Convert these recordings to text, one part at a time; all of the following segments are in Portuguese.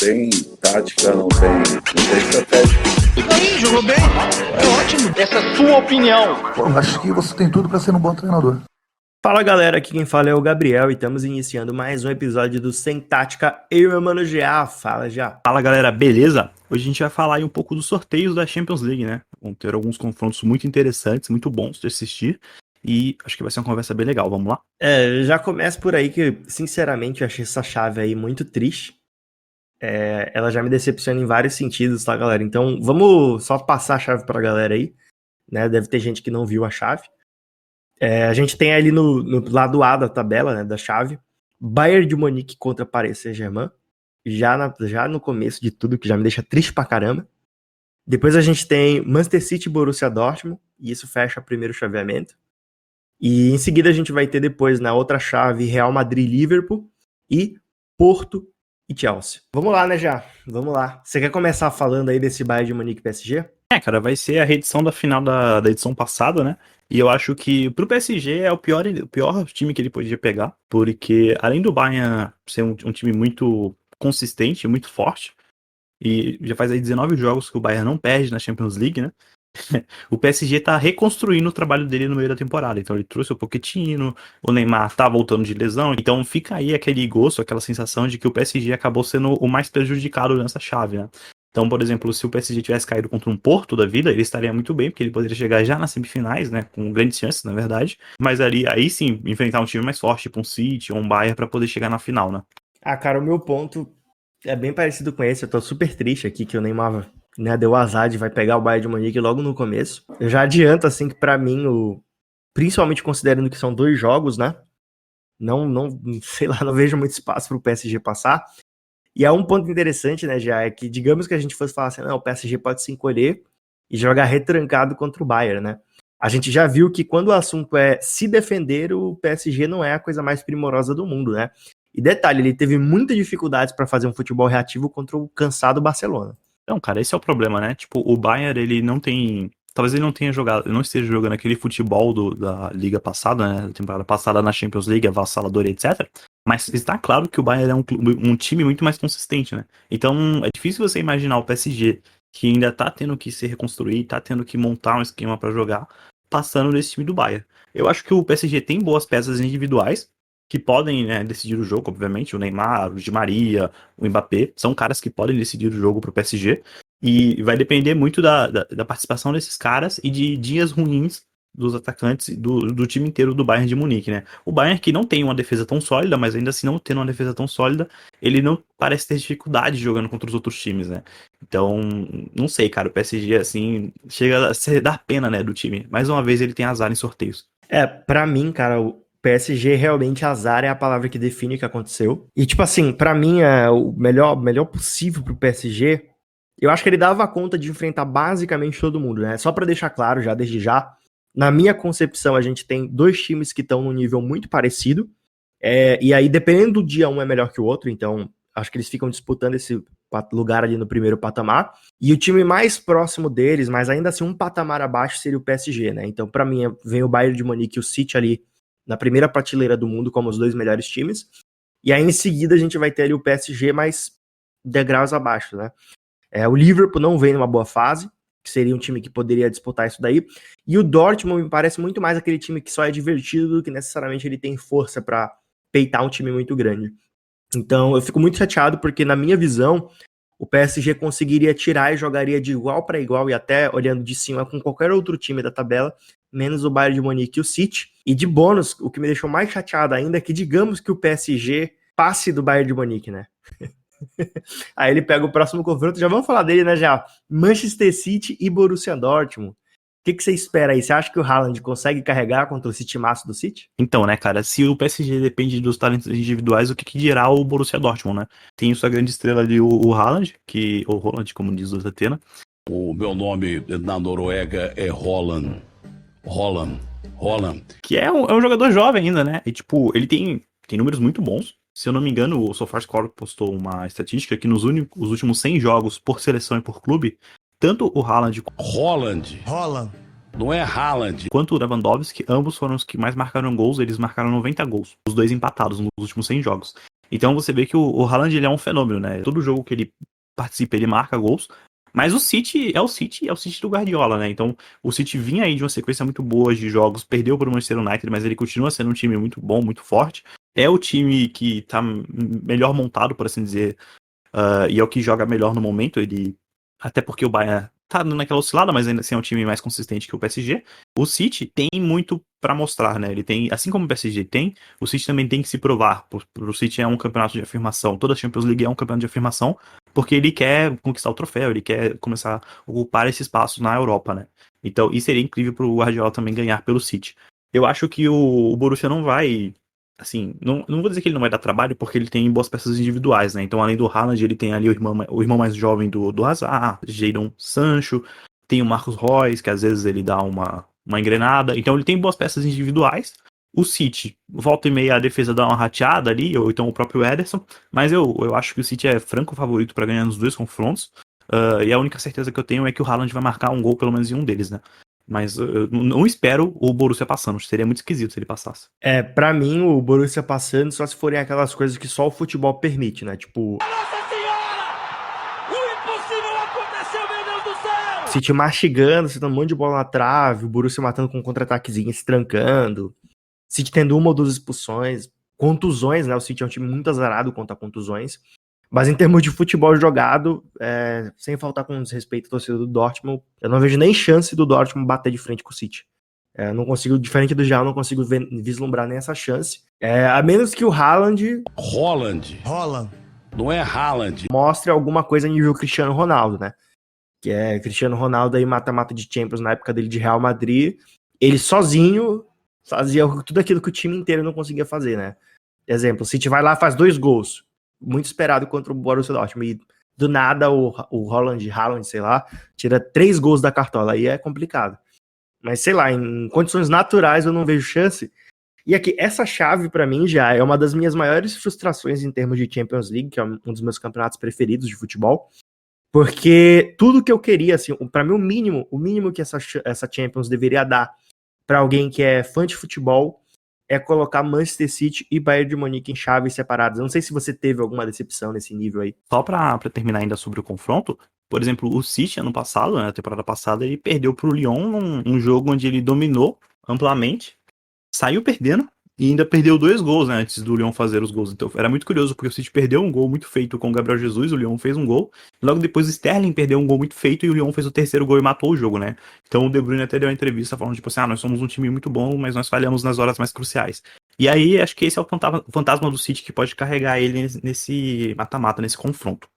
tem tática, não tem estratégia. Tudo aí, jogou bem, é ótimo. Essa é a sua opinião. Pô, acho que você tem tudo pra ser um bom treinador. Fala galera, aqui quem fala é o Gabriel e estamos iniciando mais um episódio do Sem Tática. Eu e meu mano GA, fala já. Fala galera, beleza? Hoje a gente vai falar aí um pouco dos sorteios da Champions League, né? Vão ter alguns confrontos muito interessantes, muito bons de assistir. E acho que vai ser uma conversa bem legal, vamos lá? Já começo por aí que, sinceramente, eu achei essa chave aí muito triste. Ela já me decepciona em vários sentidos, tá galera? Então vamos só passar a chave pra galera aí, né? Deve ter gente que não viu a chave. A gente tem ali no lado A da tabela, né, da chave, Bayern de Munique contra Paris Saint-Germain, já no começo de tudo, que já me deixa triste pra caramba. Depois a gente tem Manchester City e Borussia Dortmund, e isso fecha o primeiro chaveamento. E em seguida a gente vai ter depois na outra chave Real Madrid e Liverpool e Porto e Chelsea. Vamos lá, né, já? Vamos lá. Você quer começar falando aí desse Bayern de Munique e PSG? Cara, vai ser a reedição da final da edição passada, né? E eu acho que pro PSG é o pior time que ele podia pegar, porque além do Bayern ser um time muito consistente, muito forte, e já faz aí 19 jogos que o Bayern não perde na Champions League, né? O PSG tá reconstruindo o trabalho dele no meio da temporada. Então ele trouxe o Pochettino, o Neymar tá voltando de lesão. Então fica aí aquele gosto, aquela sensação de que o PSG acabou sendo o mais prejudicado nessa chave, né? Então, por exemplo, se o PSG tivesse caído contra um Porto da vida, ele estaria muito bem, porque ele poderia chegar já nas semifinais, né? Com grandes chances, na verdade. Mas aí sim, enfrentar um time mais forte, tipo um City ou um Bayern, pra poder chegar na final, né? Cara, o meu ponto é bem parecido com esse. Eu tô super triste aqui que o Neymar, né, deu azar de vai pegar o Bayern de Munique logo no começo. Eu já adianto, assim, que pra mim, principalmente considerando que são 2 jogos, né? Não, sei lá, não vejo muito espaço pro PSG passar. E há um ponto interessante, né, já é que, digamos que a gente fosse falar assim, não, o PSG pode se encolher e jogar retrancado contra o Bayern, né? A gente já viu que quando o assunto é se defender, o PSG não é a coisa mais primorosa do mundo, né? E detalhe, ele teve muitas dificuldades para fazer um futebol reativo contra o cansado Barcelona. Então, cara, esse é o problema, né? Tipo, o Bayern, ele não tem... Talvez ele não tenha jogado, ele não esteja jogando aquele futebol da liga passada, né? Da temporada passada na Champions League, avassalador e etc. Mas está claro que o Bayern é um time muito mais consistente, né? Então, é difícil você imaginar o PSG, que ainda tá tendo que se reconstruir, tá tendo que montar um esquema para jogar, passando nesse time do Bayern. Eu acho que o PSG tem boas peças individuais, que podem, né, decidir o jogo, obviamente. O Neymar, o Di Maria, o Mbappé, são caras que podem decidir o jogo pro PSG. E vai depender muito da participação desses caras e de dias ruins dos atacantes do time inteiro do Bayern de Munique, né? O Bayern, que não tem uma defesa tão sólida, mas ainda assim não tendo uma defesa tão sólida, ele não parece ter dificuldade jogando contra os outros times, né? Então, não sei, cara, o PSG, assim, chega a dar pena, né, do time. Mais uma vez ele tem azar em sorteios. Pra mim, cara, o PSG realmente azar é a palavra que define o que aconteceu. E, tipo assim, pra mim, o melhor possível pro PSG, eu acho que ele dava conta de enfrentar basicamente todo mundo, né? Só pra deixar claro já, desde já, na minha concepção, a gente tem 2 times que estão num nível muito parecido, e aí, dependendo do dia, um é melhor que o outro, então acho que eles ficam disputando esse lugar ali no primeiro patamar, e o time mais próximo deles, mas ainda assim um patamar abaixo, seria o PSG, né? Então, pra mim, vem o Bayern de Munique e o City ali na primeira prateleira do mundo como os 2 melhores times, e aí em seguida a gente vai ter ali o PSG mais degraus abaixo, né? O Liverpool não vem numa boa fase, que seria um time que poderia disputar isso daí, e o Dortmund me parece muito mais aquele time que só é divertido do que necessariamente ele tem força pra peitar um time muito grande. Então eu fico muito chateado porque, na minha visão, o PSG conseguiria tirar e jogaria de igual para igual, e até olhando de cima com qualquer outro time da tabela, menos o Bayern de Munique e o City. E de bônus, o que me deixou mais chateado ainda é que, digamos que o PSG passe do Bayern de Munique, né? Aí ele pega o próximo confronto, já vamos falar dele, né, já? Manchester City e Borussia Dortmund. O que você espera aí? Você acha que o Haaland consegue carregar contra o Citymaço do City? Então, né, cara, se o PSG depende dos talentos individuais, o que dirá o Borussia Dortmund, né? Tem sua grande estrela ali, o Haaland, ou Roland, como diz o Atena. O meu nome na Noruega é Holland. Que é um jogador jovem ainda, né? E, tipo, ele tem números muito bons. Se eu não me engano, o SofaScore postou uma estatística que nos últimos 100 jogos por seleção e por clube, tanto o Haaland... Holland. Não é Haaland. Quanto o Lewandowski, ambos foram os que mais marcaram gols, eles marcaram 90 gols. Os 2 empatados nos últimos 100 jogos. Então você vê que o Haaland, ele é um fenômeno, né? Todo jogo que ele participa, ele marca gols. Mas o City é o City do Guardiola, né? Então o City vinha aí de uma sequência muito boa de jogos, perdeu para o Manchester United, mas ele continua sendo um time muito bom, muito forte. É o time que tá melhor montado, por assim dizer, e é o que joga melhor no momento. Até porque o Bayern tá naquela oscilada, mas ainda assim é um time mais consistente que o PSG. O City tem muito pra mostrar, né? Ele tem, assim como o PSG tem, o City também tem que se provar. O City é um campeonato de afirmação. Toda a Champions League é um campeonato de afirmação, porque ele quer conquistar o troféu, ele quer começar a ocupar esse espaço na Europa, né? Então, isso seria incrível pro Guardiola também ganhar pelo City. Eu acho que o Borussia não vai, assim, não vou dizer que ele não vai dar trabalho, porque ele tem boas peças individuais, né? Então, além do Haaland, ele tem ali o irmão mais jovem do Hazard, Jadon Sancho, tem o Marcos Reus, que às vezes ele dá uma engrenada. Então, ele tem boas peças individuais. O City, volta e meia, a defesa dá uma rateada ali, ou então o próprio Ederson, mas eu acho que o City é franco favorito para ganhar nos dois confrontos. E a única certeza que eu tenho é que o Haaland vai marcar um gol, pelo menos em um deles, né? Mas eu não espero o Borussia passando. Seria muito esquisito se ele passasse. Pra mim, o Borussia passando só se forem aquelas coisas que só o futebol permite, né? Tipo, Nossa Senhora! O impossível aconteceu, meu Deus do céu! City mastigando, você dando um monte de bola na trave, o Borussia matando com um contra-ataquezinho, se trancando, City tendo uma ou duas expulsões, contusões, né? O City é um time muito azarado quanto a contusões. Mas em termos de futebol jogado, sem faltar com desrespeito à torcida do Dortmund, eu não vejo nem chance do Dortmund bater de frente com o City. Não consigo, diferente do Real, não consigo vislumbrar nem essa chance. A menos que o Haaland Holland. Não é Haaland. mostre alguma coisa a nível Cristiano Ronaldo, né? Que é Cristiano Ronaldo aí, mata-mata de Champions na época dele de Real Madrid. Ele sozinho fazia tudo aquilo que o time inteiro não conseguia fazer, né? Exemplo, o City vai lá, faz 2 gols. Muito esperado contra o Borussia Dortmund. E do nada o Haaland, sei lá, tira 3 gols da cartola. Aí é complicado. Mas sei lá, em condições naturais eu não vejo chance. E aqui, essa chave pra mim já é uma das minhas maiores frustrações em termos de Champions League, que é um dos meus campeonatos preferidos de futebol. Porque tudo que eu queria, assim, pra mim o mínimo que essa Champions deveria dar pra alguém que é fã de futebol é colocar Manchester City e Bayern de Munique em chaves separadas. Eu não sei se você teve alguma decepção nesse nível aí. Só pra terminar ainda sobre o confronto, por exemplo, o City ano passado, né, na temporada passada, ele perdeu pro Lyon num jogo onde ele dominou amplamente, saiu perdendo e ainda perdeu 2 gols, né, antes do Lyon fazer os gols. Então era muito curioso, porque o City perdeu um gol muito feito com o Gabriel Jesus, o Lyon fez um gol, logo depois o Sterling perdeu um gol muito feito e o Lyon fez o terceiro gol e matou o jogo, né. Então o De Bruyne até deu uma entrevista falando tipo assim, nós somos um time muito bom, mas nós falhamos nas horas mais cruciais. E aí acho que esse é o fantasma do City que pode carregar ele nesse mata-mata, nesse confronto.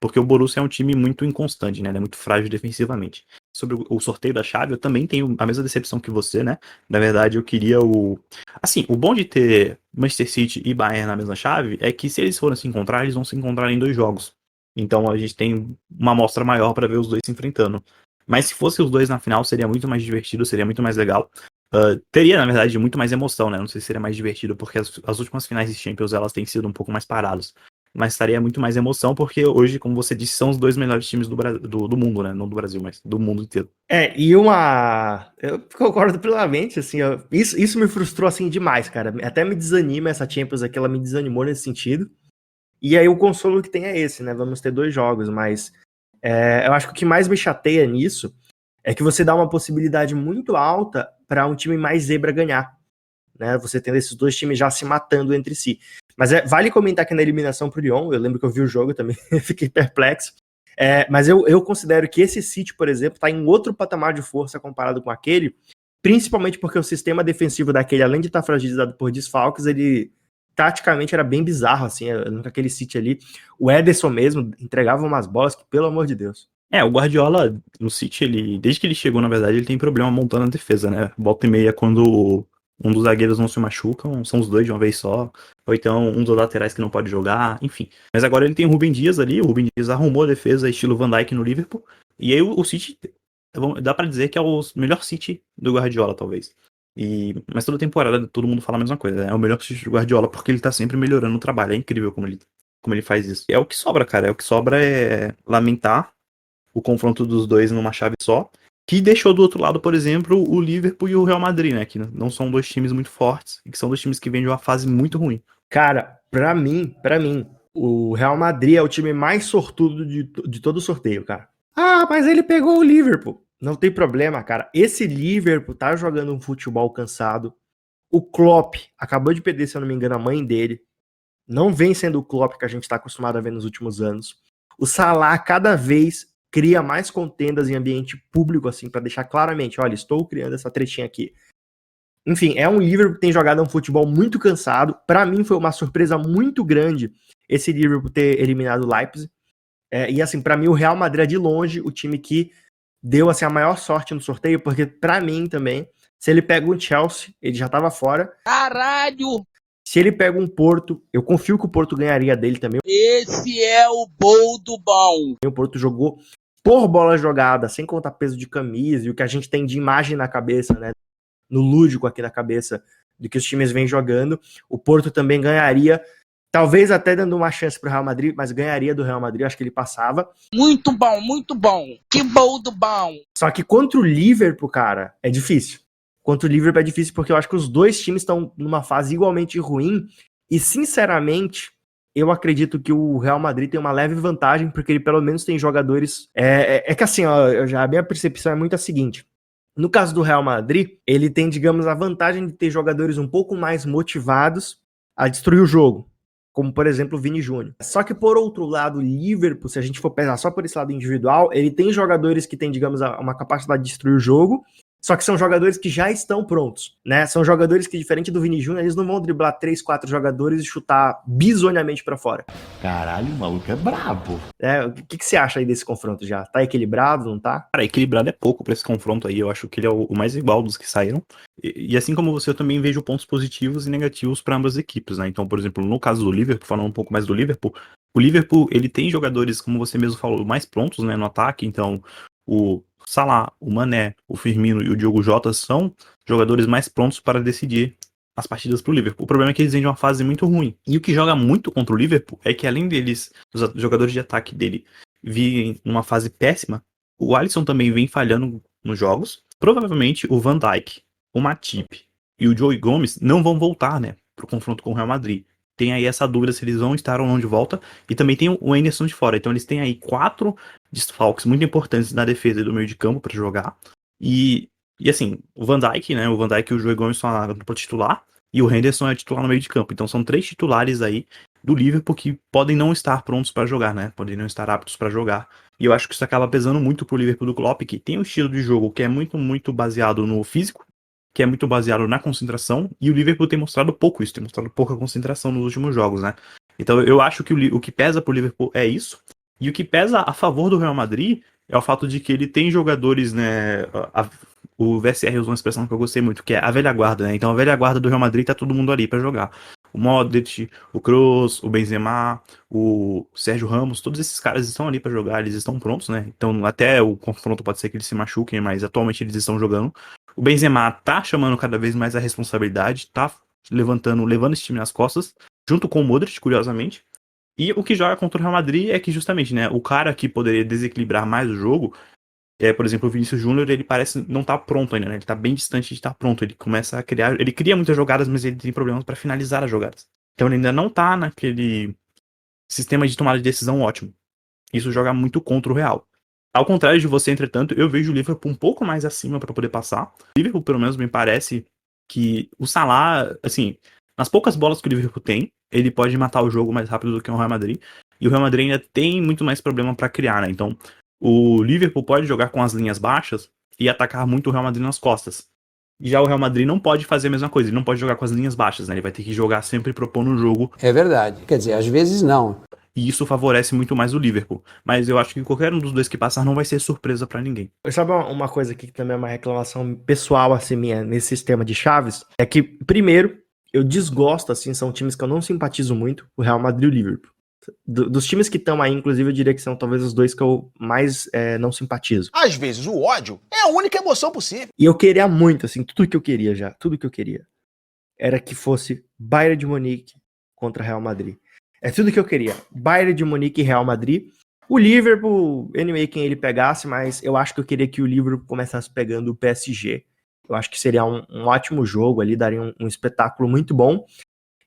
Porque o Borussia é um time muito inconstante, né? Ele é muito frágil defensivamente. Sobre o sorteio da chave, eu também tenho a mesma decepção que você, né? Na verdade, eu queria Assim, o bom de ter Manchester City e Bayern na mesma chave é que se eles forem se encontrar, eles vão se encontrar em 2 jogos. Então a gente tem uma amostra maior para ver os dois se enfrentando. Mas se fosse os dois na final, seria muito mais divertido, seria muito mais legal. Teria, na verdade, muito mais emoção, né? Não sei se seria mais divertido, porque as últimas finais de Champions, elas têm sido um pouco mais paradas. Mas estaria muito mais emoção, porque hoje, como você disse, são os 2 melhores times do mundo, né? Não do Brasil, mas do mundo inteiro. Eu concordo plenamente, assim, isso me frustrou, assim, demais, cara. Até me desanima essa Champions aqui, ela me desanimou nesse sentido. E aí o consolo que tem é esse, né? Vamos ter 2 jogos, mas eu acho que o que mais me chateia nisso é que você dá uma possibilidade muito alta para um time mais zebra ganhar, né? Você tendo esses 2 times já se matando entre si. Mas vale comentar que na eliminação pro Lyon, eu lembro que eu vi o jogo também, fiquei perplexo. Mas eu considero que esse City, por exemplo, está em outro patamar de força comparado com aquele, principalmente porque o sistema defensivo daquele, além de estar fragilizado por desfalques, ele taticamente era bem bizarro, assim, aquele City ali. O Ederson mesmo entregava umas bolas que, pelo amor de Deus. O Guardiola, no City, desde que ele chegou, na verdade, ele tem problema montando a defesa, né? Volta e meia, quando um dos zagueiros não se machucam, são os 2 de uma vez só, ou então um dos laterais que não pode jogar, enfim. Mas agora ele tem o Rúben Dias ali, o Rúben Dias arrumou a defesa estilo Van Dijk no Liverpool, e aí o City, dá pra dizer que é o melhor City do Guardiola, talvez. Mas toda temporada todo mundo fala a mesma coisa, é o melhor City do Guardiola, porque ele tá sempre melhorando o trabalho, é incrível como ele faz isso. É o que sobra, cara, é lamentar o confronto dos 2 numa chave só, que deixou do outro lado, por exemplo, o Liverpool e o Real Madrid, né? Que não são 2 times muito fortes, e que são 2 times que vêm de uma fase muito ruim. Cara, Pra mim, o Real Madrid é o time mais sortudo de todo o sorteio, cara. Ah, mas ele pegou o Liverpool. Não tem problema, cara. Esse Liverpool tá jogando um futebol cansado. O Klopp acabou de perder, se eu não me engano, a mãe dele. Não vem sendo o Klopp que a gente tá acostumado a ver nos últimos anos. O Salah cada vez cria mais contendas em ambiente público, assim, pra deixar claramente, olha, estou criando essa tretinha aqui. Enfim, é um Liverpool que tem jogado um futebol muito cansado. Pra mim foi uma surpresa muito grande esse Liverpool ter eliminado o Leipzig. E assim, pra mim o Real Madrid é de longe o time que deu assim, a maior sorte no sorteio, porque pra mim também, se ele pega um Chelsea, ele já tava fora. Caralho! Se ele pega um Porto, eu confio que o Porto ganharia dele também. Esse é o boldo bom. O Porto jogou por bola jogada, sem contar peso de camisa e o que a gente tem de imagem na cabeça, né? No lúdico aqui na cabeça do que os times vêm jogando. O Porto também ganharia, talvez até dando uma chance pro Real Madrid, mas ganharia do Real Madrid, acho que ele passava. Muito bom, muito bom. Que boldo bom. Só que contra o Liverpool, cara, é difícil. Contra o Liverpool é difícil porque eu acho que os dois times estão numa fase igualmente ruim e, sinceramente, eu acredito que o Real Madrid tem uma leve vantagem porque ele pelo menos tem jogadores... É que assim, ó, a minha percepção é muito a seguinte. No caso do Real Madrid, ele tem, digamos, a vantagem de ter jogadores um pouco mais motivados a destruir o jogo, como, por exemplo, o Vini Júnior. Só que, por outro lado, o Liverpool, se a gente for pensar só por esse lado individual, ele tem jogadores que têm, digamos, uma capacidade de destruir o jogo, só que são jogadores que já estão prontos, né? São jogadores que, diferente do Vini Júnior, eles não vão driblar 3, 4 jogadores e chutar bizonhamente pra fora. Caralho, o maluco é brabo. O que você acha aí desse confronto já? Tá equilibrado, não tá? Cara, equilibrado é pouco pra esse confronto aí. Eu acho que ele é o mais igual dos que saíram. E assim como você, eu também vejo pontos positivos e negativos para ambas as equipes, né? Então, por exemplo, no caso do Liverpool, falando um pouco mais do Liverpool, o Liverpool, ele tem jogadores, como você mesmo falou, mais prontos, né, no ataque. Então, o Salah, o Mané, o Firmino e o Diogo Jota são jogadores mais prontos para decidir as partidas pro Liverpool. O problema é que eles vêm de uma fase muito ruim. E o que joga muito contra o Liverpool é que, além deles, os jogadores de ataque dele virem numa fase péssima, o Alisson também vem falhando nos jogos. Provavelmente o Van Dijk, o Matip e o Joey Gomes não vão voltar, né, pro confronto com o Real Madrid. Tem aí essa dúvida se eles vão estar ou não de volta. E também tem o Anderson de fora. Então eles têm aí 4 desfalques muito importantes na defesa e do meio de campo para jogar. E assim, o Van Dijk, né? O Van Dijk e o Joey Gomes são a dupla titular. E o Henderson é titular no meio de campo. Então são 3 titulares aí do Liverpool que podem não estar prontos para jogar, né? Podem não estar aptos para jogar. E eu acho que isso acaba pesando muito pro Liverpool do Klopp, que tem um estilo de jogo que é muito, muito baseado no físico, que é muito baseado na concentração, e o Liverpool tem mostrado pouco isso, tem mostrado pouca concentração nos últimos jogos, né? Então eu acho que o que pesa pro Liverpool é isso, e o que pesa a favor do Real Madrid é o fato de que ele tem jogadores, né, o VSR usou uma expressão que eu gostei muito, que é a velha guarda, né? Então a velha guarda do Real Madrid tá todo mundo ali pra jogar. O Modric, o Kroos, o Benzema, o Sérgio Ramos, todos esses caras estão ali pra jogar, eles estão prontos, né? Então até o confronto pode ser que eles se machuquem, mas atualmente eles estão jogando. O Benzema tá chamando cada vez mais a responsabilidade, tá levando esse time nas costas, junto com o Modric, curiosamente. E o que joga contra o Real Madrid é que justamente, né, o cara que poderia desequilibrar mais o jogo, por exemplo, o Vinícius Júnior, ele parece não tá pronto ainda, né? Ele tá bem distante de estar pronto. Ele começa a criar, ele cria muitas jogadas, mas ele tem problemas para finalizar as jogadas. Então ele ainda não tá naquele sistema de tomada de decisão ótimo. Isso joga muito contra o Real. Ao contrário de você, entretanto, eu vejo o Liverpool um pouco mais acima para poder passar. O Liverpool, pelo menos, me parece que o Salah, assim, nas poucas bolas que o Liverpool tem, ele pode matar o jogo mais rápido do que o Real Madrid. E o Real Madrid ainda tem muito mais problema para criar, né? Então, o Liverpool pode jogar com as linhas baixas e atacar muito o Real Madrid nas costas. Já o Real Madrid não pode fazer a mesma coisa, ele não pode jogar com as linhas baixas, né? Ele vai ter que jogar sempre propondo o jogo. É verdade. Quer dizer, às vezes não. E isso favorece muito mais o Liverpool. Mas eu acho que qualquer um dos dois que passar não vai ser surpresa pra ninguém. Sabe uma coisa aqui que também é uma reclamação pessoal, assim, minha, nesse sistema de chaves? É que, primeiro, eu desgosto, assim, são times que eu não simpatizo muito, o Real Madrid e o Liverpool. Dos times que estão aí, inclusive, eu diria que são talvez os dois que eu mais não simpatizo. Às vezes o ódio é a única emoção possível. E eu queria muito, assim, tudo que eu queria era que fosse Bayern de Munique contra Real Madrid. É tudo que eu queria. Bayern de Munique e Real Madrid. O Liverpool, anyway, quem ele pegasse, mas eu acho que eu queria que o Liverpool começasse pegando o PSG. Eu acho que seria um ótimo jogo ali, daria um espetáculo muito bom.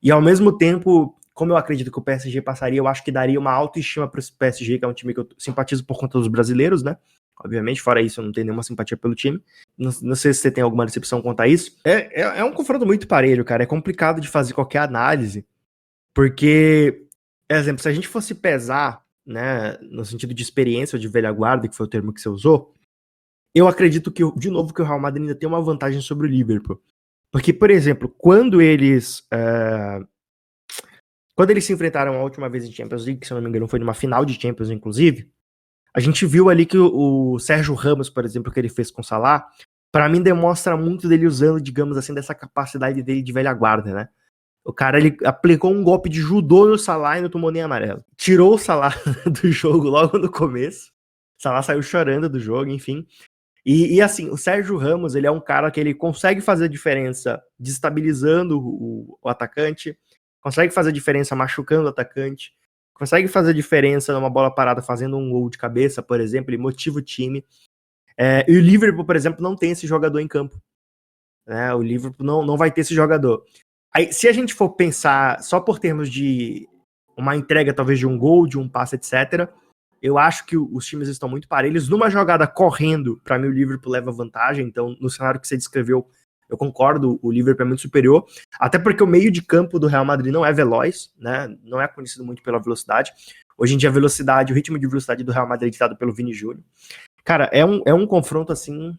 E ao mesmo tempo, como eu acredito que o PSG passaria, eu acho que daria uma autoestima para o PSG, que é um time que eu simpatizo por conta dos brasileiros, né? Obviamente, fora isso, eu não tenho nenhuma simpatia pelo time. Não sei se você tem alguma decepção quanto a isso. É um confronto muito parelho, cara. É complicado de fazer qualquer análise, porque, por exemplo, se a gente fosse pesar, né, no sentido de experiência ou de velha guarda, que foi o termo que você usou, eu acredito que, de novo, que o Real Madrid ainda tem uma vantagem sobre o Liverpool. Porque, por exemplo, quando eles se enfrentaram a última vez em Champions League, que se eu não me engano foi numa final de Champions, inclusive, a gente viu ali que o Sérgio Ramos, por exemplo, que ele fez com o Salah, pra mim demonstra muito dele usando, digamos assim, dessa capacidade dele de velha guarda, né? O cara, ele aplicou um golpe de judô no Salah e não tomou nem amarelo. Tirou o Salah do jogo logo no começo. O Salah saiu chorando do jogo, enfim. E assim, o Sérgio Ramos, ele é um cara que ele consegue fazer a diferença destabilizando o atacante, consegue fazer a diferença machucando o atacante, consegue fazer a diferença numa bola parada fazendo um gol de cabeça, por exemplo, ele motiva o time. E o Liverpool, por exemplo, não tem esse jogador em campo. O Liverpool não vai ter esse jogador. Aí, se a gente for pensar só por termos de uma entrega, talvez de um gol, de um passe, etc., eu acho que os times estão muito parelhos. Numa jogada correndo, para mim o Liverpool leva vantagem. Então, no cenário que você descreveu, eu concordo, o Liverpool é muito superior. Até porque o meio de campo do Real Madrid não é veloz, né? Não é conhecido muito pela velocidade. Hoje em dia, o ritmo de velocidade do Real Madrid é ditado pelo Vini Júnior. Cara, é um confronto, assim,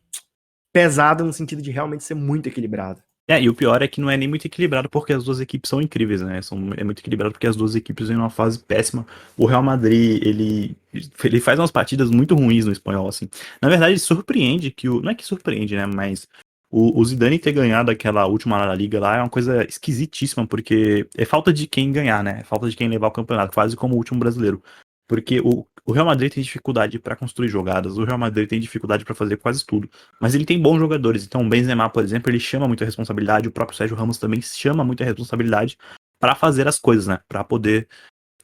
pesado no sentido de realmente ser muito equilibrado. E o pior é que não é nem muito equilibrado porque as duas equipes são incríveis, né? É muito equilibrado porque as duas equipes vêm numa fase péssima. O Real Madrid, ele faz umas partidas muito ruins no espanhol, assim. Na verdade, surpreende que não é que surpreende, né? Mas o Zidane ter ganhado aquela última La Liga lá é uma coisa esquisitíssima, porque é falta de quem ganhar, né? É falta de quem levar o campeonato, quase como o último brasileiro. Porque o Real Madrid tem dificuldade para construir jogadas, o Real Madrid tem dificuldade para fazer quase tudo, mas ele tem bons jogadores. Então o Benzema, por exemplo, ele chama muita responsabilidade, o próprio Sérgio Ramos também chama muita responsabilidade para fazer as coisas, né? Para poder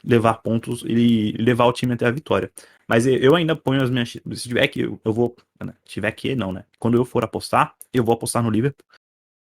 levar pontos e levar o time até a vitória. Mas eu ainda ponho as minhas... Se tiver que, eu vou... Né? Se tiver que, não, né? Quando eu for apostar, eu vou apostar no Liverpool.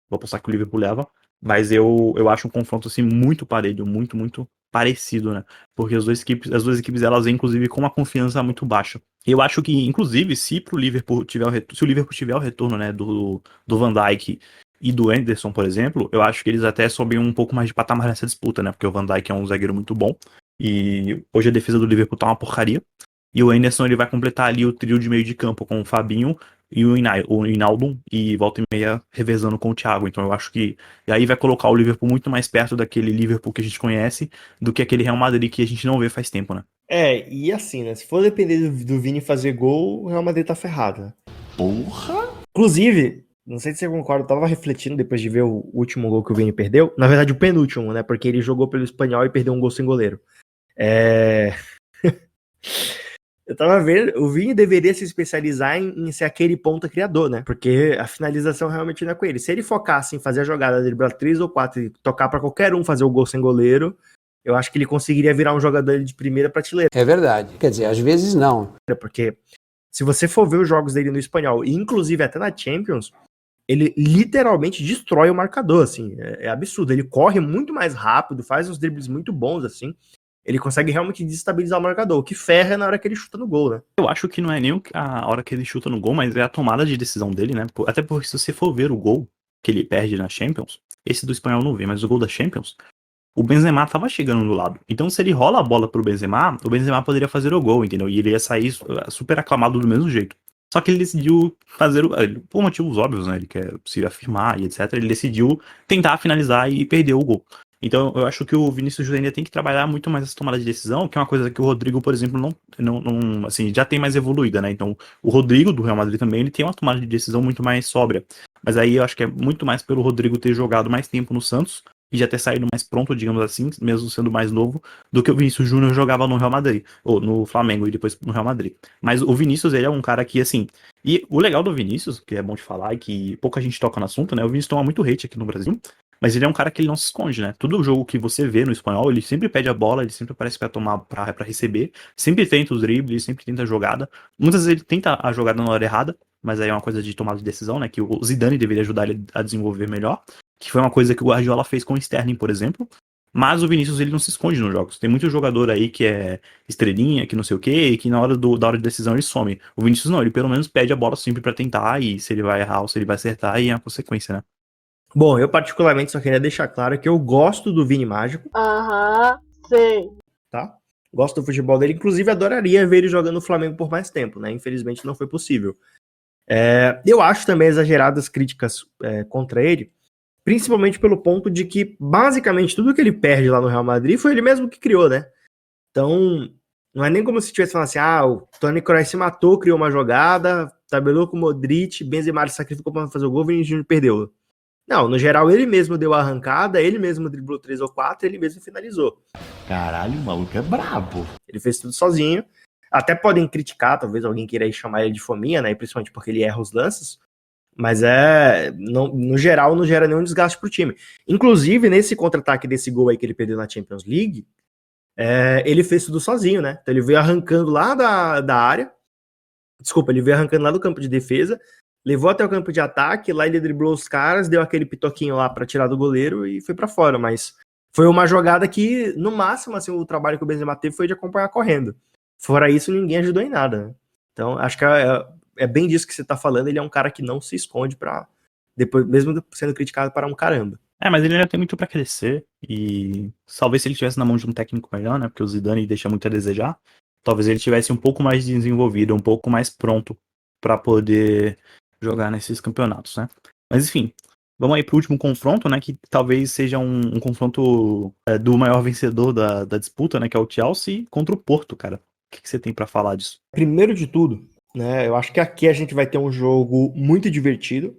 Vou apostar que o Liverpool leva. Mas eu acho um confronto, assim, muito parelho, muito, muito parecido, né? Porque as duas equipes, elas vêm, inclusive, com uma confiança muito baixa. Eu acho que, inclusive, se o Liverpool tiver o retorno, né, do Van Dijk e do Henderson, por exemplo, eu acho que eles até sobem um pouco mais de patamar nessa disputa, né? Porque o Van Dijk é um zagueiro muito bom. E hoje a defesa do Liverpool tá uma porcaria. E o Henderson, ele vai completar ali o trio de meio de campo com o Fabinho e o Wijnaldum, e volta e meia revezando com o Thiago. Então eu acho que e aí vai colocar o Liverpool muito mais perto daquele Liverpool que a gente conhece do que aquele Real Madrid que a gente não vê faz tempo, né? E assim, né? Se for depender do Vini fazer gol, o Real Madrid tá ferrado, né? Porra! Inclusive, não sei se você concorda, eu tava refletindo depois de ver o último gol que o Vini perdeu. Na verdade, o penúltimo, né? Porque ele jogou pelo Espanhol e perdeu um gol sem goleiro. Eu tava vendo, o Vini deveria se especializar em ser aquele ponta criador, né? Porque a finalização realmente não é com ele. Se ele focasse em fazer a jogada, driblar 3 ou 4 e tocar pra qualquer um fazer o gol sem goleiro, eu acho que ele conseguiria virar um jogador de primeira prateleira. É verdade. Quer dizer, às vezes não. Porque se você for ver os jogos dele no espanhol, e inclusive até na Champions, ele literalmente destrói o marcador, assim. É absurdo. Ele corre muito mais rápido, faz uns dribles muito bons, assim. Ele consegue realmente desestabilizar o marcador, o que ferra na hora que ele chuta no gol, né? Eu acho que não é nem a hora que ele chuta no gol, mas é a tomada de decisão dele, né? Até porque se você for ver o gol que ele perde na Champions, esse do espanhol não vê, mas o gol da Champions, o Benzema tava chegando do lado. Então se ele rola a bola pro Benzema, o Benzema poderia fazer o gol, entendeu? E ele ia sair super aclamado do mesmo jeito. Só que ele decidiu fazer, por motivos óbvios, né? Ele quer se afirmar e etc. Ele decidiu tentar finalizar e perdeu o gol. Então eu acho que o Vinícius Júnior ainda tem que trabalhar muito mais essa tomada de decisão, que é uma coisa que o Rodrigo, por exemplo, não assim, já tem mais evoluída, né? Então o Rodrigo do Real Madrid também, ele tem uma tomada de decisão muito mais sóbria. Mas aí eu acho que é muito mais pelo Rodrigo ter jogado mais tempo no Santos e já ter saído mais pronto, digamos assim, mesmo sendo mais novo, do que o Vinícius Júnior jogava no Real Madrid, ou no Flamengo e depois no Real Madrid. Mas o Vinícius, ele é um cara que, assim... E o legal do Vinícius, que é bom de falar e que pouca gente toca no assunto, né? O Vinícius toma muito hate aqui no Brasil, mas ele é um cara que ele não se esconde, né? Todo jogo que você vê no espanhol, ele sempre pede a bola, ele sempre aparece pra tomar, pra receber, sempre tenta os dribles, sempre tenta a jogada. Muitas vezes ele tenta a jogada na hora errada, mas aí é uma coisa de tomada de decisão, né? Que o Zidane deveria ajudar ele a desenvolver melhor, que foi uma coisa que o Guardiola fez com o Sterling, por exemplo. Mas o Vinícius, ele não se esconde nos jogos. Tem muito jogador aí que é estrelinha, que não sei o quê, e que na hora da hora de decisão ele some. O Vinícius não, ele pelo menos pede a bola sempre pra tentar, e se ele vai errar ou se ele vai acertar, aí é a consequência, né? Bom, eu particularmente só queria deixar claro que eu gosto do Vini Mágico, Aham, sei. tá? Gosto do futebol dele, inclusive adoraria ver ele jogando no Flamengo por mais tempo, né? Infelizmente não foi possível. Eu acho também exageradas críticas contra ele, principalmente pelo ponto de que, basicamente, tudo que ele perde lá no Real Madrid foi ele mesmo que criou, né? Então, não é nem como se tivesse falando assim, o Toni Kroos se matou, criou uma jogada, tabelou com o Modric, Benzema se sacrificou para fazer o gol, Vinícius Júnior perdeu. Não, no geral, ele mesmo deu a arrancada, ele mesmo driblou 3 ou 4, ele mesmo finalizou. Caralho, o maluco é brabo. Ele fez tudo sozinho. Até podem criticar, talvez alguém queira aí chamar ele de fominha, né? Principalmente porque ele erra os lances. Mas no geral, não gera nenhum desgaste pro time. Inclusive, nesse contra-ataque desse gol aí que ele perdeu na Champions League, ele fez tudo sozinho, né? Então ele veio arrancando lá da área. Desculpa, ele veio arrancando lá do campo de defesa, levou até o campo de ataque, lá ele driblou os caras, deu aquele pitoquinho lá pra tirar do goleiro e foi pra fora. Mas foi uma jogada que, no máximo, assim, o trabalho que o Benzema teve foi de acompanhar correndo. Fora isso, ninguém ajudou em nada, né? Então, acho que é bem disso que você tá falando. Ele é um cara que não se esconde pra depois, mesmo sendo criticado para um caramba. Mas ele ainda tem muito pra crescer, e talvez se ele estivesse na mão de um técnico melhor, né, porque o Zidane deixa muito a desejar, talvez ele tivesse um pouco mais desenvolvido, um pouco mais pronto pra poder jogar nesses campeonatos, né. Mas enfim, vamos aí pro último confronto, né, que talvez seja um confronto do maior vencedor da disputa, né, que é o Chelsea contra o Porto, cara. O que você tem pra falar disso? Primeiro de tudo, né, eu acho que aqui a gente vai ter um jogo muito divertido,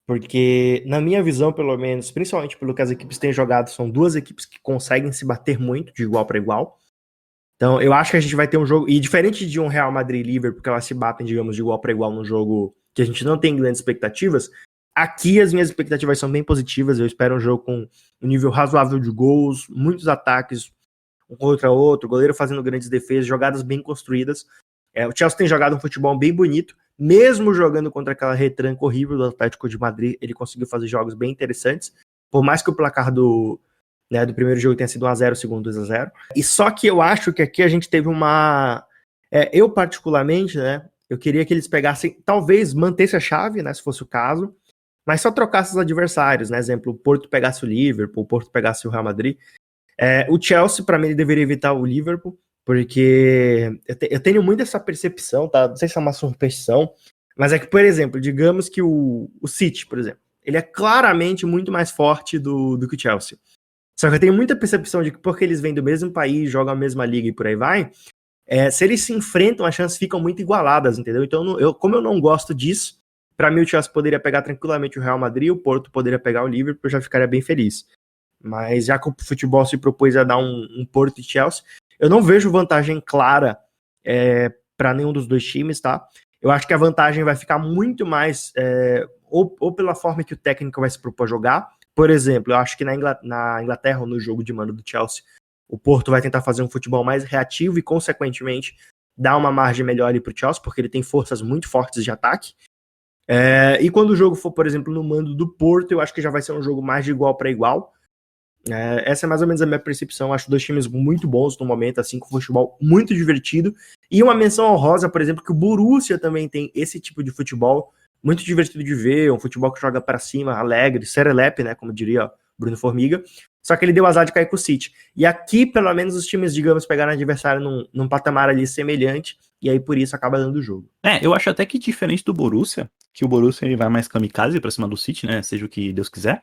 porque, na minha visão, pelo menos, principalmente pelo que as equipes têm jogado, são duas equipes que conseguem se bater muito, de igual para igual. Então, eu acho que a gente vai ter um jogo, e diferente de um Real Madrid e Liverpool, porque elas se batem, digamos, de igual para igual num jogo que a gente não tem grandes expectativas, aqui as minhas expectativas são bem positivas. Eu espero um jogo com um nível razoável de gols, muitos ataques, um contra outro, goleiro fazendo grandes defesas, jogadas bem construídas. O Chelsea tem jogado um futebol bem bonito, mesmo jogando contra aquela retranca horrível do Atlético de Madrid, ele conseguiu fazer jogos bem interessantes, por mais que o placar do primeiro jogo tenha sido 1-0, o segundo 2-0. E só que eu acho que aqui a gente teve eu particularmente, né, eu queria que eles pegassem, talvez mantesse a chave, né, se fosse o caso, mas só trocasse os adversários, né, exemplo, o Porto pegasse o Liverpool, o Porto pegasse o Real Madrid. O Chelsea, para mim, ele deveria evitar o Liverpool, porque eu tenho muito essa percepção, tá? Não sei se é uma superstição, mas é que, por exemplo, digamos que o City, por exemplo, ele é claramente muito mais forte do que o Chelsea. Só que eu tenho muita percepção de que porque eles vêm do mesmo país, jogam a mesma liga e por aí vai, se eles se enfrentam, as chances ficam muito igualadas, entendeu? Então, como eu não gosto disso, pra mim o Chelsea poderia pegar tranquilamente o Real Madrid, o Porto poderia pegar o Liverpool, eu já ficaria bem feliz. Mas já que o futebol se propôs a dar um Porto e Chelsea, eu não vejo vantagem clara para nenhum dos dois times, tá? Eu acho que a vantagem vai ficar muito mais ou pela forma que o técnico vai se propor jogar. Por exemplo, eu acho que na Inglaterra, ou no jogo de mano do Chelsea, o Porto vai tentar fazer um futebol mais reativo e, consequentemente, dar uma margem melhor ali pro Chelsea, porque ele tem forças muito fortes de ataque. E quando o jogo for, por exemplo, no mando do Porto, eu acho que já vai ser um jogo mais de igual para igual. Essa é mais ou menos a minha percepção. Acho dois times muito bons no momento, assim, com futebol muito divertido. E uma menção honrosa, por exemplo, que o Borussia também tem esse tipo de futebol muito divertido de ver, um futebol que joga para cima, alegre, serelepe, né, como diria Bruno Formiga. Só que ele deu azar de cair com o City. E aqui, pelo menos, os times, digamos, pegaram o adversário num patamar ali semelhante, e aí por isso acaba dando o jogo. Eu acho até que diferente do Borussia, que o Borussia ele vai mais kamikaze pra cima do City, né, seja o que Deus quiser.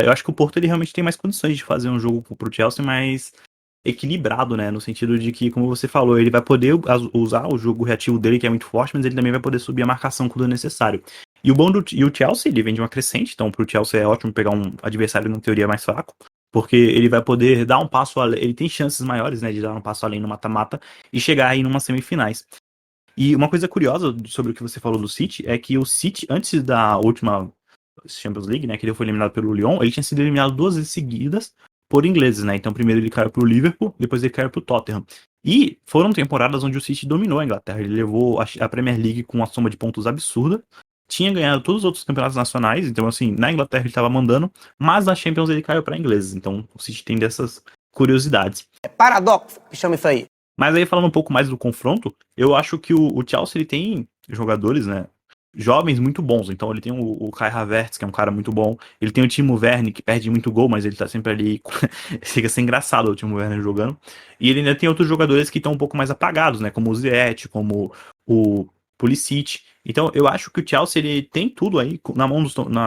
Eu acho que o Porto ele realmente tem mais condições de fazer um jogo pro Chelsea mais equilibrado, né, no sentido de que, como você falou, ele vai poder usar o jogo reativo dele, que é muito forte, mas ele também vai poder subir a marcação quando necessário. E o Chelsea, ele vem de uma crescente, então pro Chelsea é ótimo pegar um adversário, na teoria, mais fraco, porque ele vai poder dar um passo além, ele tem chances maiores, né, de dar um passo além no mata-mata e chegar aí numa semifinais. E uma coisa curiosa sobre o que você falou do City, é que o City, antes da última Champions League, né, que ele foi eliminado pelo Lyon, ele tinha sido eliminado 2 vezes seguidas por ingleses, né, então primeiro ele caiu pro Liverpool, depois ele caiu pro Tottenham. E foram temporadas onde o City dominou a Inglaterra, ele levou a Premier League com uma soma de pontos absurda, tinha ganhado todos os outros campeonatos nacionais, então assim, na Inglaterra ele tava mandando, mas na Champions ele caiu pra ingleses, então o City tem dessas curiosidades. É paradoxo que chama isso aí. Mas aí falando um pouco mais do confronto, eu acho que o Chelsea ele tem jogadores, né, jovens muito bons, então ele tem o Kai Havertz, que é um cara muito bom, ele tem o Timo Werner, que perde muito gol, mas ele tá sempre ali, chega a ser engraçado o Timo Werner jogando, e ele ainda tem outros jogadores que estão um pouco mais apagados, né, como o Ziyech, como o Pulisic. Então eu acho que o Chelsea ele tem tudo aí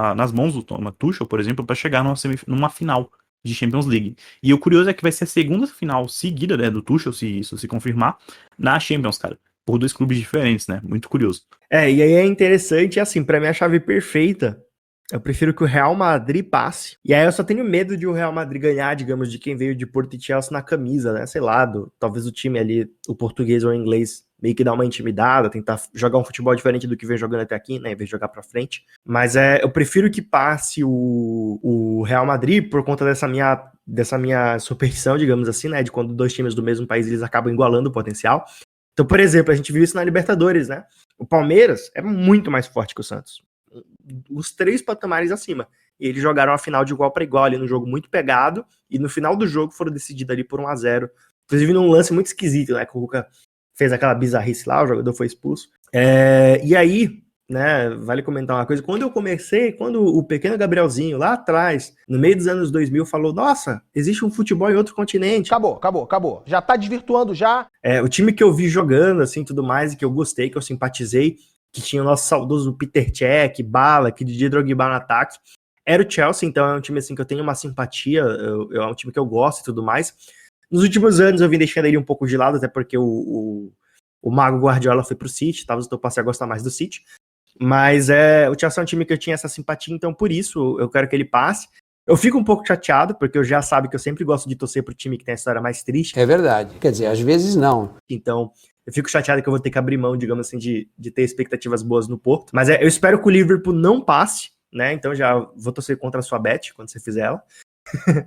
nas mãos do Thomas Tuchel, por exemplo, para chegar numa final de Champions League. E o curioso é que vai ser a segunda final seguida, né, do Tuchel, se isso se confirmar, na Champions, cara, por dois clubes diferentes, né? Muito curioso. E aí é interessante, assim, pra mim a chave perfeita, eu prefiro que o Real Madrid passe. E aí eu só tenho medo de o Real Madrid ganhar, digamos, de quem veio de Porto e Chelsea na camisa, né? Sei lá, talvez o time ali, o português ou o inglês, meio que dar uma intimidada, tentar jogar um futebol diferente do que vem jogando até aqui, né? Em vez de jogar pra frente. Mas eu prefiro que passe o Real Madrid por conta dessa minha superstição, digamos assim, né? De quando dois times do mesmo país, eles acabam igualando o potencial. Então, por exemplo, a gente viu isso na Libertadores, né? O Palmeiras é muito mais forte que o Santos. Os 3 patamares acima. E eles jogaram a final de igual para igual ali, num jogo muito pegado, e no final do jogo foram decididos ali por 1-0. Inclusive num lance muito esquisito, né? Que o Ruka fez aquela bizarrice lá, o jogador foi expulso. E aí, né, vale comentar uma coisa, quando o pequeno Gabrielzinho lá atrás, no meio dos anos 2000, falou, nossa, existe um futebol em outro continente. Acabou. Já tá desvirtuando já. O time que eu vi jogando, assim, tudo mais, e que eu gostei, que eu simpatizei, que tinha o nosso saudoso Peter Cech, Bala, que Didier Drogba no ataque, era o Chelsea, então é um time, assim, que eu tenho uma simpatia, é um time que eu gosto e tudo mais. Nos últimos anos eu vim deixando ele um pouco de lado, até porque o Mago Guardiola foi pro City, talvez eu passe a gostar mais do City, mas o Chelsea é um time que eu tinha essa simpatia, então por isso eu quero que ele passe. Eu fico um pouco chateado, porque eu já sabe que eu sempre gosto de torcer pro time que tem a história mais triste. É verdade. Quer dizer, às vezes não. Então, eu fico chateado que eu vou ter que abrir mão, digamos assim, de ter expectativas boas no Porto. Mas eu espero que o Liverpool não passe, né? Então já vou torcer contra a sua bet, quando você fizer ela.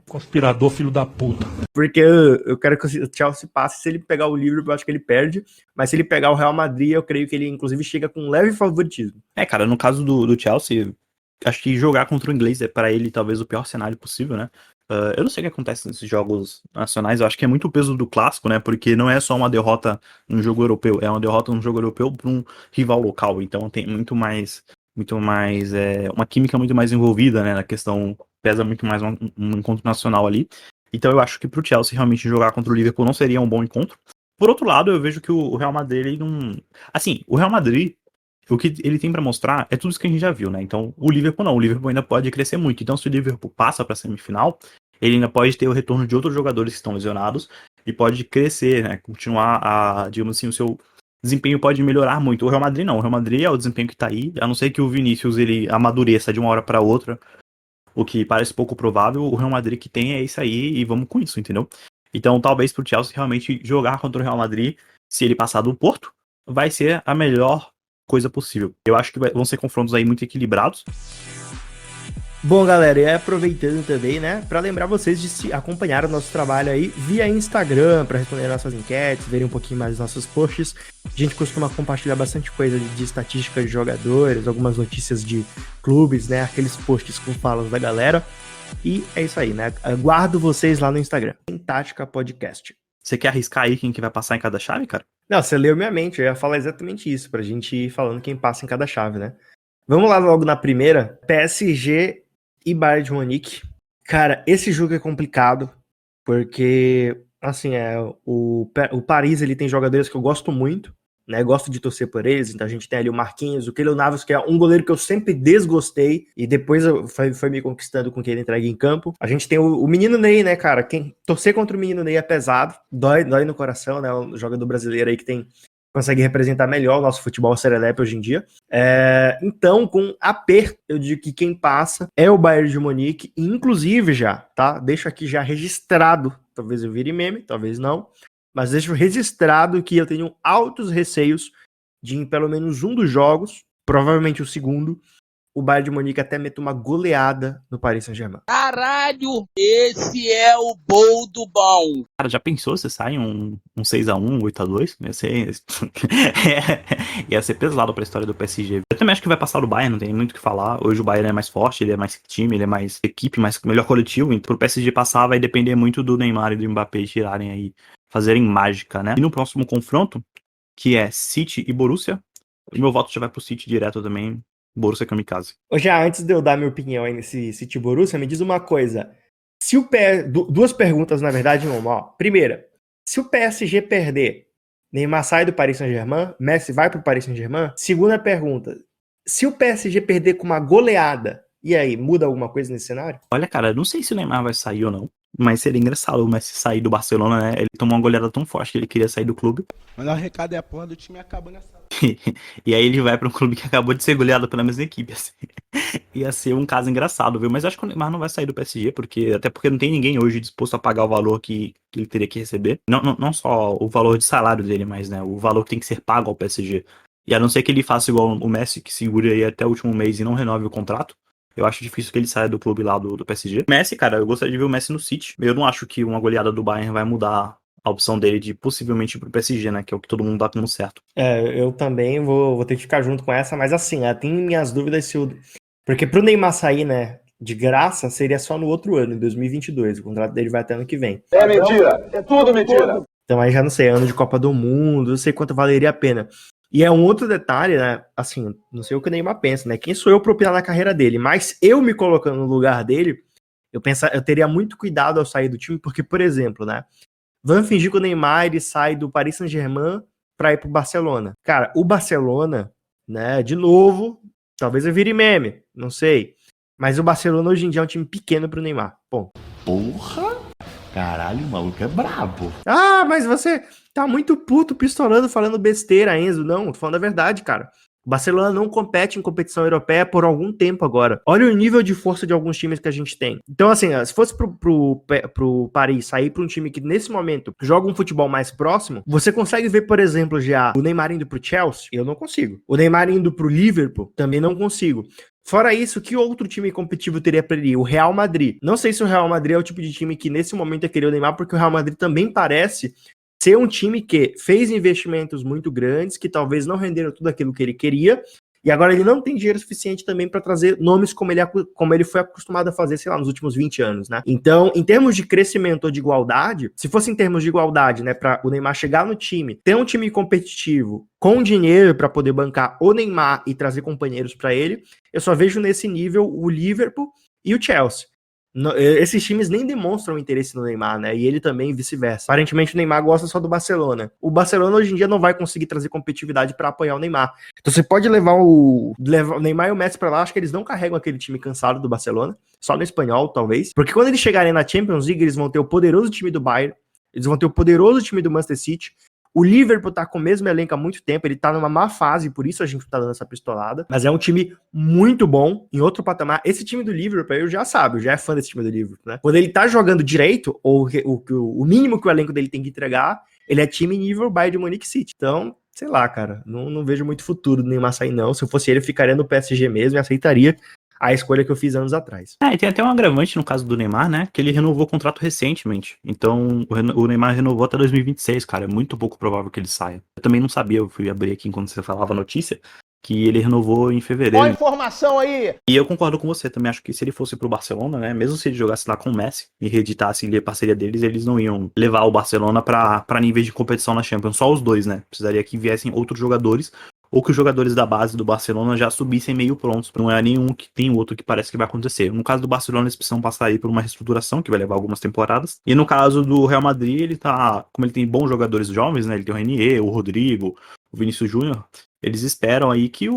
Conspirador, filho da puta. Porque eu quero que o Chelsea passe. Se ele pegar o Liverpool, eu acho que ele perde. Mas se ele pegar o Real Madrid, eu creio que ele, inclusive, chega com um leve favoritismo. Cara, no caso do Chelsea, acho que jogar contra o inglês é para ele talvez o pior cenário possível, né? Eu não sei o que acontece nesses jogos nacionais, eu acho que é muito o peso do clássico, né? Porque não é só uma derrota num jogo europeu, é uma derrota num jogo europeu para um rival local. Então tem muito mais uma química muito mais envolvida, né? Na questão, pesa muito mais um encontro nacional ali. Então eu acho que pro Chelsea realmente jogar contra o Liverpool não seria um bom encontro. Por outro lado, eu vejo que o Real Madrid, ele não... Assim, o Real Madrid, o que ele tem pra mostrar é tudo isso que a gente já viu, né? Então, o Liverpool não. O Liverpool ainda pode crescer muito. Então, se o Liverpool passa pra semifinal, ele ainda pode ter o retorno de outros jogadores que estão lesionados e pode crescer, né? Continuar digamos assim, o seu desempenho pode melhorar muito. O Real Madrid não. O Real Madrid é o desempenho que tá aí. A não ser que o Vinícius, ele amadureça de uma hora pra outra, o que parece pouco provável. O Real Madrid que tem é isso aí e vamos com isso, entendeu? Então, talvez pro Chelsea realmente jogar contra o Real Madrid, se ele passar do Porto, vai ser a melhor coisa possível. Eu acho que vão ser confrontos aí muito equilibrados. Bom, galera, e aproveitando também, né, para lembrar vocês de se acompanhar o nosso trabalho aí via Instagram, para responder nossas enquetes, verem um pouquinho mais os nossos posts. A gente costuma compartilhar bastante coisa de estatísticas de jogadores, algumas notícias de clubes, né, aqueles posts com falas da galera. E é isso aí, né? Aguardo vocês lá no Instagram, em Tática Podcast. Você quer arriscar aí quem que vai passar em cada chave, cara? Não, você leu minha mente, eu ia falar exatamente isso, pra gente ir falando quem passa em cada chave, né? Vamos lá logo na primeira, PSG e Bayern de Munique. Cara, esse jogo é complicado, porque, assim, o Paris, ele tem jogadores que eu gosto muito, né, gosto de torcer por eles, então a gente tem ali o Marquinhos, o Keylor Navas, que é um goleiro que eu sempre desgostei, e depois foi me conquistando com que ele entrega em campo. A gente tem o menino Ney, né, cara, quem torcer contra o menino Ney é pesado, dói no coração, né, um jogador brasileiro aí que consegue representar melhor o nosso futebol serelepe hoje em dia. Então, com aperto, eu digo que quem passa é o Bayern de Munique, e inclusive já, tá, deixo aqui já registrado, talvez eu vire meme, talvez não, mas deixo registrado que eu tenho altos receios de, em pelo menos um dos jogos, provavelmente o segundo, o Bayern de Munique até meta uma goleada no Paris Saint-Germain. Caralho, esse é o boldo bom. Cara, já pensou se sai um 6x1, 8x2? Ia ser pesado pra história do PSG. Eu também acho que vai passar do Bayern, não tem muito o que falar. Hoje o Bayern é mais forte, ele é mais time, ele é mais equipe, mais melhor coletivo. Então pro PSG passar vai depender muito do Neymar e do Mbappé tirarem aí, fazerem mágica, né? E no próximo confronto, que é City e Borussia, o meu voto já vai pro City direto também. Borussia Kamikaze. Já antes de eu dar minha opinião aí nesse City Borussia, me diz uma coisa. Se o duas perguntas, na verdade, em uma. Ó. Primeira, se o PSG perder, Neymar sai do Paris Saint-Germain, Messi vai pro Paris Saint-Germain? Segunda pergunta, se o PSG perder com uma goleada, e aí, muda alguma coisa nesse cenário? Olha, cara, eu não sei se o Neymar vai sair ou não, mas seria engraçado o Messi sair do Barcelona, né? Ele tomou uma goleada tão forte que ele queria sair do clube. O melhor recado é a porra do time acabando nessa. E aí ele vai pra um clube que acabou de ser goleado pela mesma equipe, assim. Ia ser um caso engraçado, viu? Mas eu acho que o Neymar não vai sair do PSG, até porque não tem ninguém hoje disposto a pagar o valor que ele teria que receber. Não só o valor de salário dele, mas, né, o valor que tem que ser pago ao PSG. E a não ser que ele faça igual o Messi, que segure aí até o último mês e não renove o contrato, eu acho difícil que ele saia do clube lá do PSG. Messi, cara, eu gostaria de ver o Messi no City. Eu não acho que uma goleada do Bayern vai mudar a opção dele de possivelmente ir pro PSG, né? Que é o que todo mundo dá como certo. Eu também vou ter que ficar junto com essa, mas assim, tenho minhas dúvidas se o... Porque pro Neymar sair, né, de graça, seria só no outro ano, em 2022. O contrato dele vai até ano que vem. É mentira, é tudo mentira. Então aí já não sei, ano de Copa do Mundo, não sei quanto valeria a pena. E é um outro detalhe, né, assim, não sei o que o Neymar pensa, né, quem sou eu pra opinar na carreira dele, mas eu me colocando no lugar dele, eu teria muito cuidado ao sair do time, porque, por exemplo, né, vamos fingir que o Neymar ele sai do Paris Saint-Germain pra ir pro Barcelona. Cara, o Barcelona, né, de novo, talvez eu vire meme, não sei, mas o Barcelona hoje em dia é um time pequeno pro Neymar, bom. Porra! Caralho, o maluco é brabo. Ah, mas você tá muito puto, pistolando, falando besteira, Enzo. Não, tô falando a verdade, cara. O Barcelona não compete em competição europeia por algum tempo agora. Olha o nível de força de alguns times que a gente tem. Então, assim, se fosse pro Paris sair pra um time que, nesse momento, joga um futebol mais próximo, você consegue ver, por exemplo, já o Neymar indo pro Chelsea? Eu não consigo. O Neymar indo pro Liverpool? Também não consigo. Fora isso, que outro time competitivo teria pra ele ir? O Real Madrid. Não sei se o Real Madrid é o tipo de time que, nesse momento, ia querer o Neymar, porque o Real Madrid também parece ser um time que fez investimentos muito grandes, que talvez não renderam tudo aquilo que ele queria, e agora ele não tem dinheiro suficiente também para trazer nomes como ele foi acostumado a fazer, sei lá, nos últimos 20 anos, né? Então, em termos de crescimento ou de igualdade, se fosse em termos de igualdade, né, para o Neymar chegar no time, ter um time competitivo com dinheiro para poder bancar o Neymar e trazer companheiros para ele, eu só vejo nesse nível o Liverpool e o Chelsea. Esses times nem demonstram interesse no Neymar, né? E ele também vice-versa. Aparentemente o Neymar gosta só do Barcelona. O Barcelona hoje em dia não vai conseguir trazer competitividade para apoiar o Neymar. Então você pode levar o Neymar e o Messi para lá, acho que eles não carregam aquele time cansado do Barcelona, só no espanhol, talvez. Porque quando eles chegarem na Champions League, eles vão ter o poderoso time do Bayern, eles vão ter o poderoso time do Manchester City. O Liverpool tá com o mesmo elenco há muito tempo, ele tá numa má fase, por isso a gente tá dando essa pistolada. Mas é um time muito bom, em outro patamar. Esse time do Liverpool, eu já é fã desse time do Liverpool, né? Quando ele tá jogando direito, ou o mínimo que o elenco dele tem que entregar, ele é time nível Bayern de Munique City. Então, sei lá, cara, não vejo muito futuro do Neymar sair, não. Se eu fosse ele, eu ficaria no PSG mesmo e aceitaria a escolha que eu fiz anos atrás. E tem até um agravante no caso do Neymar, né? Que ele renovou o contrato recentemente. Então, o Neymar renovou até 2026, cara. É muito pouco provável que ele saia. Eu também não sabia, eu fui abrir aqui enquanto você falava a notícia, que ele renovou em fevereiro. Qual a informação aí? E eu concordo com você, também acho que se ele fosse pro Barcelona, né? Mesmo se ele jogasse lá com o Messi e reeditasse a parceria deles, eles não iam levar o Barcelona pra níveis de competição na Champions. Só os dois, né? Precisaria que viessem outros jogadores, ou que os jogadores da base do Barcelona já subissem meio prontos. Não é nenhum que tem o outro que parece que vai acontecer. No caso do Barcelona, eles precisam passar aí por uma reestruturação, que vai levar algumas temporadas. E no caso do Real Madrid, ele tá... Como ele tem bons jogadores jovens, né? Ele tem o Renier, o Rodrigo, o Vinícius Júnior. Eles esperam aí que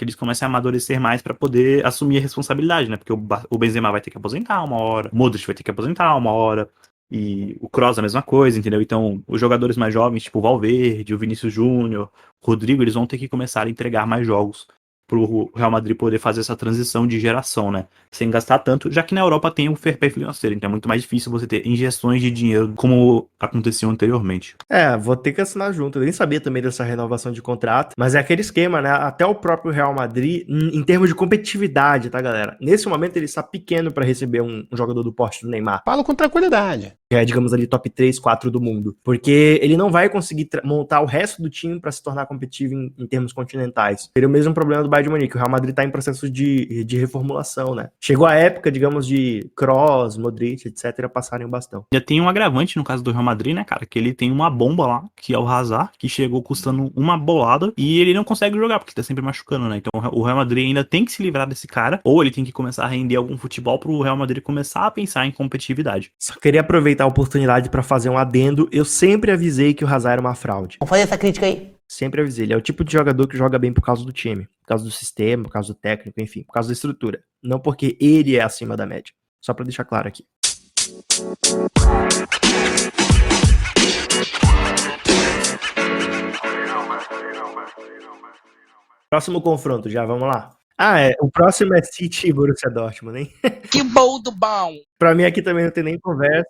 eles comecem a amadurecer mais para poder assumir a responsabilidade, né? Porque o Benzema vai ter que aposentar uma hora, o Modric vai ter que aposentar uma hora, e o Kroos a mesma coisa, entendeu? Então, os jogadores mais jovens, tipo o Valverde, o Vinícius Júnior, o Rodrigo, eles vão ter que começar a entregar mais jogos pro Real Madrid poder fazer essa transição de geração, né? Sem gastar tanto, já que na Europa tem o fair play financeiro, então é muito mais difícil você ter injeções de dinheiro como aconteciam anteriormente. Vou ter que assinar junto. Eu nem sabia também dessa renovação de contrato, mas é aquele esquema, né? Até o próprio Real Madrid, em termos de competitividade, tá, galera? Nesse momento ele está pequeno para receber um jogador do porte do Neymar. Falo com tranquilidade. Que é, digamos ali, top 3, 4 do mundo. Porque ele não vai conseguir montar o resto do time para se tornar competitivo em termos continentais. Seria o mesmo problema do Bayern de Munique. O Real Madrid tá em processo de reformulação, né? Chegou a época, digamos, de Kroos, Modric, etc., passarem o bastão. Já tem um agravante no caso do Real Madrid, né, cara? Que ele tem uma bomba lá, que é o Hazard, que chegou custando uma bolada e ele não consegue jogar, porque tá sempre machucando, né? Então o Real Madrid ainda tem que se livrar desse cara, ou ele tem que começar a render algum futebol pro Real Madrid começar a pensar em competitividade. Só queria aproveitar a oportunidade para fazer um adendo. Eu sempre avisei que o Hazard era uma fraude. Vamos fazer essa crítica aí. Sempre avisei. Ele é o tipo de jogador que joga bem por causa do time, por causa do sistema, por causa do técnico, enfim, por causa da estrutura. Não porque ele é acima da média. Só para deixar claro aqui. Próximo confronto, já vamos lá. O próximo é City e Borussia Dortmund, hein? Que bom do bom! Pra mim aqui também não tem nem conversa,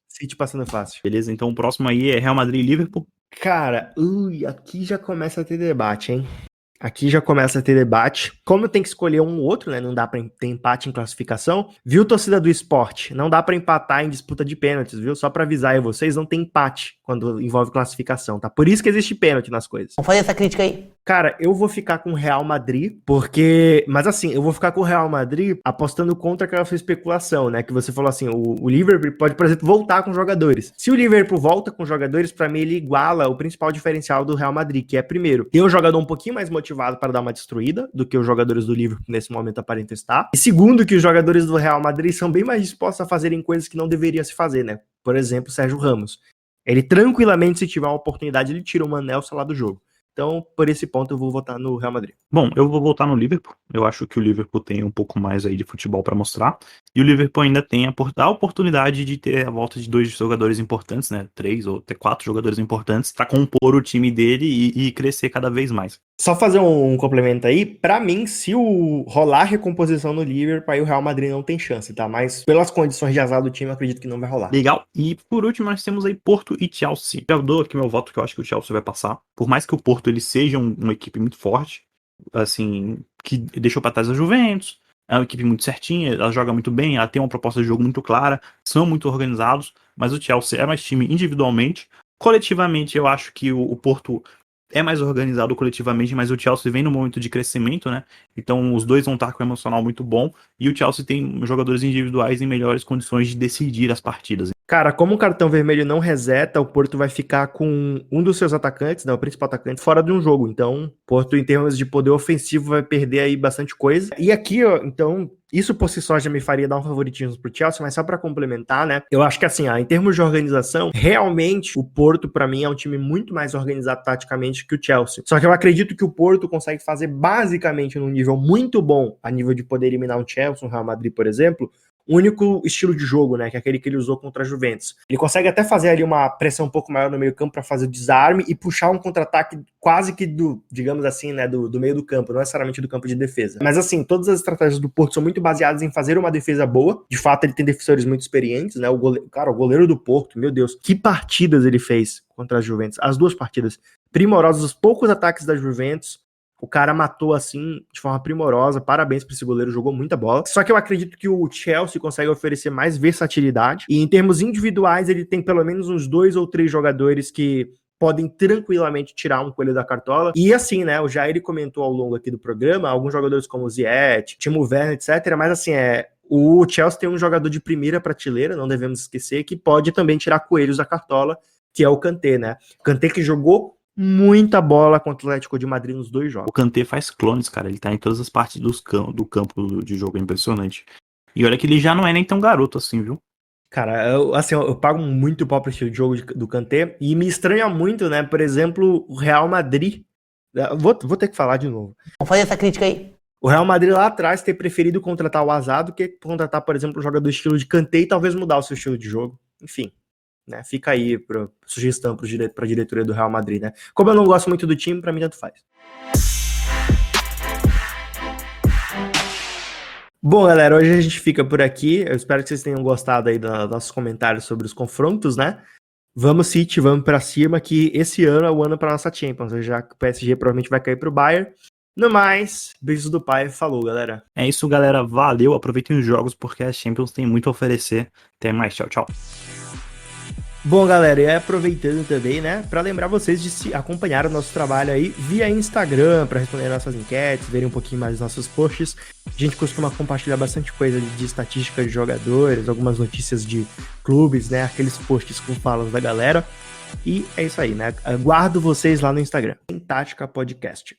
City passando fácil. Beleza? Então o próximo aí é Real Madrid e Liverpool. Cara, aqui já começa a ter debate, hein? Aqui já começa a ter debate. Como tem que escolher um ou outro, né? Não dá pra ter empate em classificação. Viu, torcida do esporte? Não dá pra empatar em disputa de pênaltis, viu? Só pra avisar aí vocês, não tem empate quando envolve classificação, tá? Por isso que existe pênalti nas coisas. Vamos fazer essa crítica aí. Cara, eu vou ficar com o Real Madrid, porque... Mas assim, eu vou ficar com o Real Madrid apostando contra aquela sua especulação, né? Que você falou assim, o Liverpool pode, por exemplo, voltar com jogadores. Se o Liverpool volta com jogadores, pra mim ele iguala o principal diferencial do Real Madrid, que é, primeiro, ter um jogador um pouquinho mais motivado para dar uma destruída do que os jogadores do Liverpool nesse momento aparentam estar. E segundo, que os jogadores do Real Madrid são bem mais dispostos a fazerem coisas que não deveriam se fazer, né? Por exemplo, Sérgio Ramos. Ele tranquilamente, se tiver uma oportunidade, ele tira o Manelson lá do jogo. Então, por esse ponto, eu vou votar no Real Madrid. Bom, eu vou votar no Liverpool. Eu acho que o Liverpool tem um pouco mais aí de futebol pra mostrar. E o Liverpool ainda tem a oportunidade de ter a volta de 2 jogadores importantes, né? 3 ou até 4 jogadores importantes pra compor o time dele e crescer cada vez mais. Só fazer um complemento aí. Pra mim, se rolar recomposição no Liverpool, aí o Real Madrid não tem chance, tá? Mas pelas condições de azar do time, eu acredito que não vai rolar. Legal. E por último, nós temos aí Porto e Chelsea. Eu dou aqui meu voto, que eu acho que o Chelsea vai passar. Por mais que o Porto ele seja uma equipe muito forte, assim, que deixou pra trás a Juventus, é uma equipe muito certinha, ela joga muito bem, ela tem uma proposta de jogo muito clara, são muito organizados, mas o Chelsea é mais time individualmente. Coletivamente, eu acho que o Porto é mais organizado coletivamente, mas o Chelsea vem no momento de crescimento, né? Então os dois vão estar com um emocional muito bom, e o Chelsea tem jogadores individuais em melhores condições de decidir as partidas. Cara, como o cartão vermelho não reseta, o Porto vai ficar com um dos seus atacantes, né, o principal atacante, fora de um jogo. Então, o Porto, em termos de poder ofensivo, vai perder aí bastante coisa. E aqui, ó, então, isso por si só já me faria dar um favoritismo pro Chelsea, mas só pra complementar, né, eu acho que assim, em termos de organização, realmente o Porto, pra mim, é um time muito mais organizado taticamente que o Chelsea. Só que eu acredito que o Porto consegue fazer basicamente num nível muito bom, a nível de poder eliminar um Chelsea, um Real Madrid, por exemplo, o único estilo de jogo, né, que é aquele que ele usou contra a Juventus. Ele consegue até fazer ali uma pressão um pouco maior no meio campo para fazer o desarme e puxar um contra-ataque quase que digamos assim, né, do meio do campo, não necessariamente do campo de defesa. Mas assim, todas as estratégias do Porto são muito baseadas em fazer uma defesa boa. De fato, ele tem defensores muito experientes, né, o goleiro do Porto, meu Deus, que partidas ele fez contra a Juventus. As 2 partidas primorosas, os poucos ataques da Juventus, o cara matou assim, de forma primorosa. Parabéns para esse goleiro, jogou muita bola. Só que eu acredito que o Chelsea consegue oferecer mais versatilidade. E em termos individuais, ele tem pelo menos uns 2 ou 3 jogadores que podem tranquilamente tirar um coelho da cartola. E assim, né, o Jair comentou ao longo aqui do programa, alguns jogadores como o Ziyech, Timo Werner, etc. Mas assim, o Chelsea tem um jogador de primeira prateleira, não devemos esquecer, que pode também tirar coelhos da cartola, que é o Kanté, né? Kanté que jogou muita bola contra o Atlético de Madrid nos 2 jogos. O Kanté faz clones, cara. Ele tá em todas as partes do campo de jogo. É impressionante. E olha que ele já não é nem tão garoto assim, viu? Cara, eu pago muito pau pro estilo de jogo do Kanté. E me estranha muito, né? Por exemplo, o Real Madrid. Vou ter que falar de novo. Vamos fazer essa crítica aí. O Real Madrid lá atrás ter preferido contratar o Hazard do que contratar, por exemplo, um jogador do estilo de Kanté e talvez mudar o seu estilo de jogo. Enfim. Né, fica aí pra sugestão pra diretoria do Real Madrid, né? Como eu não gosto muito do time, pra mim tanto faz. Bom, galera, hoje a gente fica por aqui. Eu espero que vocês tenham gostado aí dos nossos comentários sobre os confrontos, né? Vamos City, vamos pra cima, que esse ano é o ano pra nossa Champions, já que o PSG provavelmente vai cair pro Bayern. No mais, beijos do pai, falou, galera. É isso, galera. Valeu. Aproveitem os jogos porque a Champions tem muito a oferecer. Até mais. Tchau, tchau. Bom, galera, e aproveitando também, né, pra lembrar vocês de se acompanhar o nosso trabalho aí via Instagram, pra responder nossas enquetes, verem um pouquinho mais dos nossos posts. A gente costuma compartilhar bastante coisa de estatística de jogadores, algumas notícias de clubes, né, aqueles posts com falas da galera. E é isso aí, né, aguardo vocês lá no Instagram, em Tática Podcast.